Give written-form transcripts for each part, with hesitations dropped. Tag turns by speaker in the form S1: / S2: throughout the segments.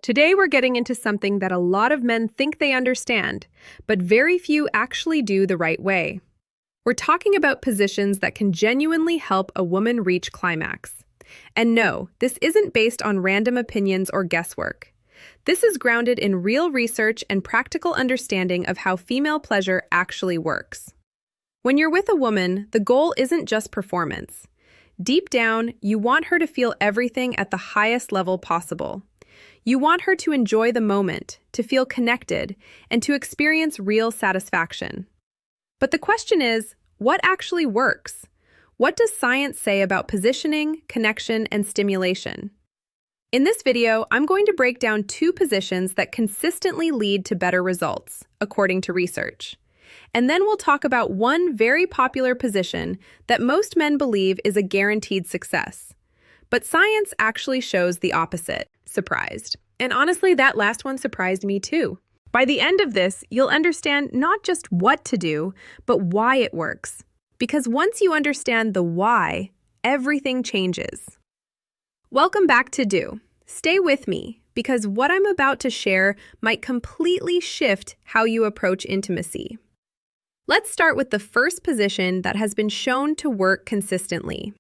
S1: Today we're getting into something that a lot of men think they understand, but very few actually do the right way. We're talking about positions that can genuinely help a woman reach climax. And no, this isn't based on random opinions or guesswork. This is grounded in real research and practical understanding of how female pleasure actually works. When you're with a woman, the goal isn't just performance. Deep down, you want her to feel everything at the highest level possible. You want her to enjoy the moment, to feel connected, and to experience real satisfaction. But the question is, what actually works? What does science say about positioning, connection, and stimulation? In this video, I'm going to break down 2 positions that consistently lead to better results, according to research. And then we'll talk about one very popular position that most men believe is a guaranteed success. But science actually shows the opposite. Surprised. And honestly, that last one surprised me too. By the end of this, you'll understand not just what to do, but why it works. Because once you understand the why, everything changes. Welcome back to Do. Stay with me, because what I'm about to share might completely shift how you approach intimacy. Let's start with the first position that has been shown to work consistently.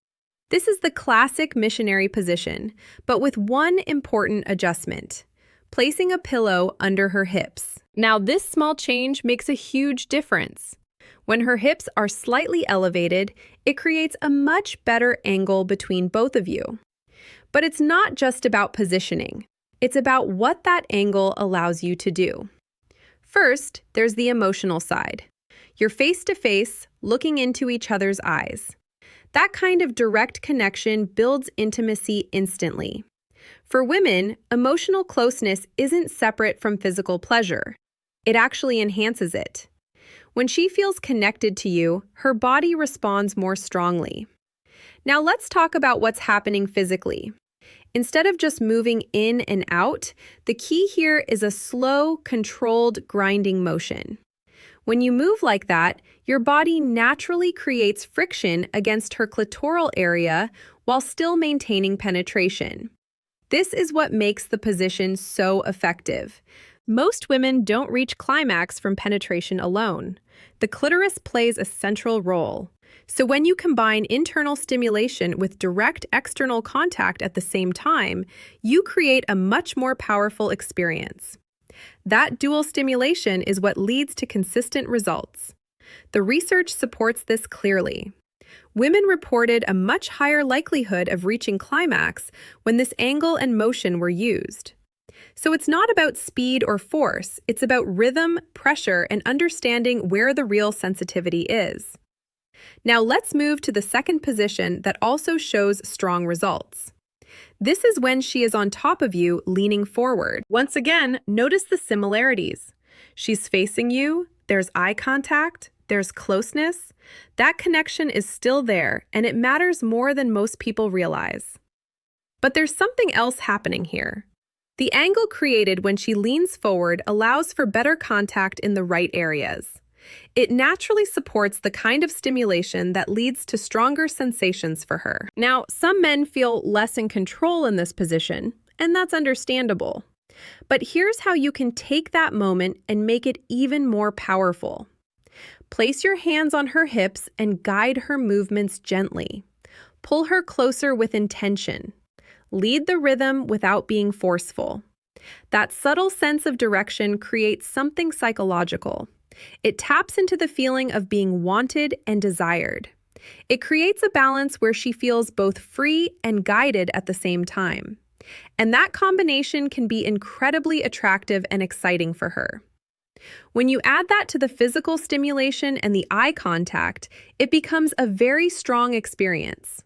S1: This is the classic missionary position, but with one important adjustment: placing a pillow under her hips. Now, this small change makes a huge difference. When her hips are slightly elevated, it creates a much better angle between both of you. But it's not just about positioning. It's about what that angle allows you to do. First, there's the emotional side. You're face to face, looking into each other's eyes. That kind of direct connection builds intimacy instantly. For women, emotional closeness isn't separate from physical pleasure. It actually enhances it. When she feels connected to you, her body responds more strongly. Now let's talk about what's happening physically. Instead of just moving in and out, the key here is a slow, controlled, grinding motion. When you move like that, your body naturally creates friction against her clitoral area while still maintaining penetration. This is what makes the position so effective. Most women don't reach climax from penetration alone. The clitoris plays a central role. So when you combine internal stimulation with direct external contact at the same time, you create a much more powerful experience. That dual stimulation is what leads to consistent results. The research supports this clearly. Women reported a much higher likelihood of reaching climax when this angle and motion were used. So it's not about speed or force, it's about rhythm, pressure, and understanding where the real sensitivity is. Now let's move to the second position that also shows strong results. This is when she is on top of you, leaning forward. Once again, notice the similarities. She's facing you, there's eye contact, there's closeness. That connection is still there, and it matters more than most people realize. But there's something else happening here. The angle created when she leans forward allows for better contact in the right areas. It naturally supports the kind of stimulation that leads to stronger sensations for her. Now, some men feel less in control in this position, and that's understandable. But here's how you can take that moment and make it even more powerful. Place your hands on her hips and guide her movements gently. Pull her closer with intention. Lead the rhythm without being forceful. That subtle sense of direction creates something psychological. It taps into the feeling of being wanted and desired. It creates a balance where she feels both free and guided at the same time. And that combination can be incredibly attractive and exciting for her. When you add that to the physical stimulation and the eye contact, it becomes a very strong experience.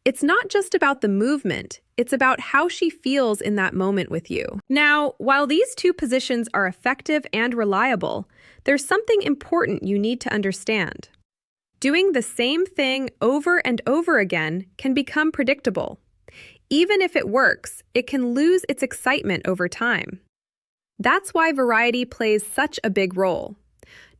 S1: It's not just about the movement, it's about how she feels in that moment with you. Now, while these 2 positions are effective and reliable, there's something important you need to understand. Doing the same thing over and over again can become predictable. Even if it works, it can lose its excitement over time. That's why variety plays such a big role.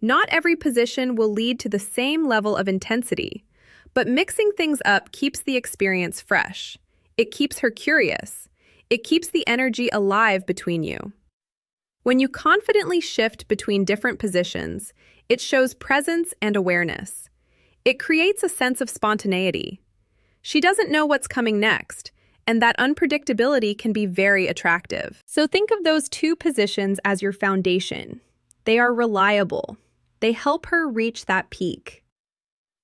S1: Not every position will lead to the same level of intensity, but mixing things up keeps the experience fresh. It keeps her curious. It keeps the energy alive between you. When you confidently shift between different positions, it shows presence and awareness. It creates a sense of spontaneity. She doesn't know what's coming next, and that unpredictability can be very attractive. So think of those two positions as your foundation. They are reliable. They help her reach that peak.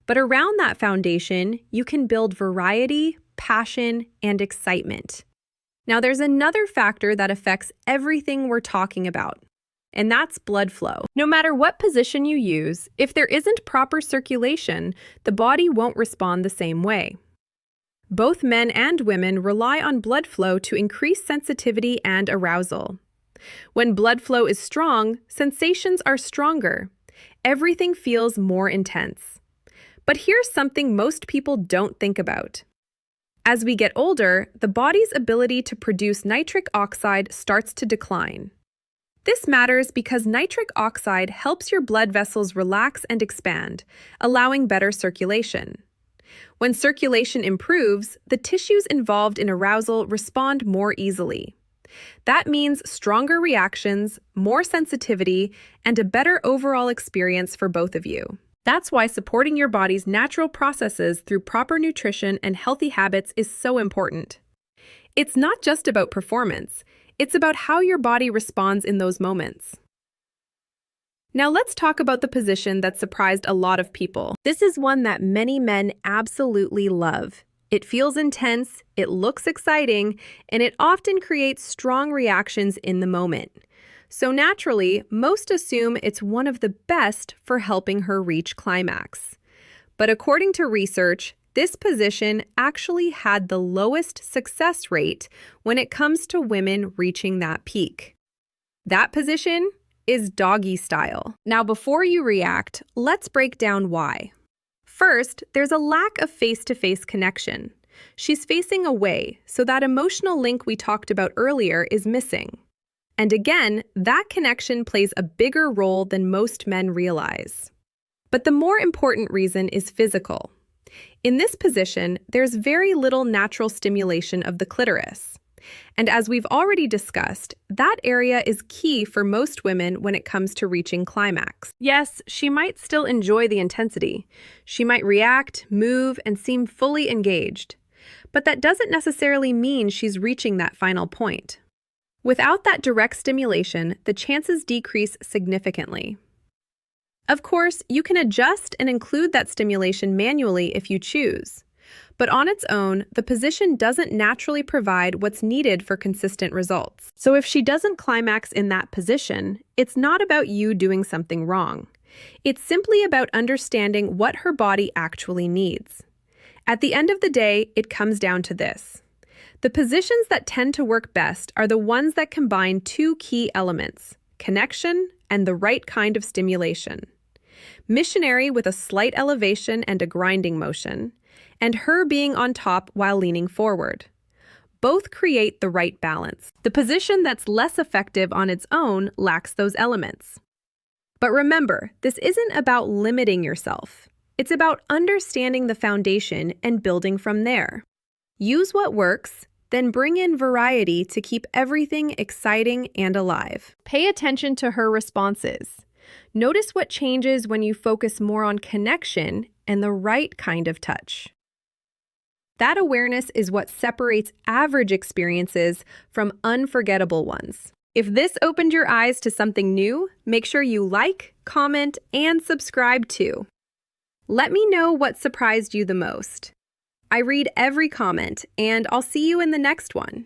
S1: But around that foundation, you can build variety, passion, and excitement. Now, there's another factor that affects everything we're talking about, and that's blood flow. No matter what position you use, if there isn't proper circulation, the body won't respond the same way. Both men and women rely on blood flow to increase sensitivity and arousal. When blood flow is strong, sensations are stronger. Everything feels more intense. But here's something most people don't think about. As we get older, the body's ability to produce nitric oxide starts to decline. This matters because nitric oxide helps your blood vessels relax and expand, allowing better circulation. When circulation improves, the tissues involved in arousal respond more easily. That means stronger reactions, more sensitivity, and a better overall experience for both of you. That's why supporting your body's natural processes through proper nutrition and healthy habits is so important. It's not just about performance, it's about how your body responds in those moments. Now let's talk about the position that surprised a lot of people. This is one that many men absolutely love. It feels intense, it looks exciting, and it often creates strong reactions in the moment. So naturally, most assume it's one of the best for helping her reach climax. But according to research, this position actually had the lowest success rate when it comes to women reaching that peak. That position is doggy style. Now, before you react, let's break down why. First, there's a lack of face-to-face connection. She's facing away, so that emotional link we talked about earlier is missing. And again, that connection plays a bigger role than most men realize. But the more important reason is physical. In this position, there's very little natural stimulation of the clitoris. And as we've already discussed, that area is key for most women when it comes to reaching climax. Yes, she might still enjoy the intensity. She might react, move, and seem fully engaged. But that doesn't necessarily mean she's reaching that final point. Without that direct stimulation, the chances decrease significantly. Of course, you can adjust and include that stimulation manually if you choose. But on its own, the position doesn't naturally provide what's needed for consistent results. So if she doesn't climax in that position, it's not about you doing something wrong. It's simply about understanding what her body actually needs. At the end of the day, it comes down to this. The positions that tend to work best are the ones that combine two key elements: connection and the right kind of stimulation. Missionary with a slight elevation and a grinding motion, and her being on top while leaning forward. Both create the right balance. The position that's less effective on its own lacks those elements. But remember, this isn't about limiting yourself. It's about understanding the foundation and building from there. Use what works, then bring in variety to keep everything exciting and alive. Pay attention to her responses. Notice what changes when you focus more on connection and the right kind of touch. That awareness is what separates average experiences from unforgettable ones. If this opened your eyes to something new, make sure you like, comment, and subscribe too. Let me know what surprised you the most. I read every comment, and I'll see you in the next one.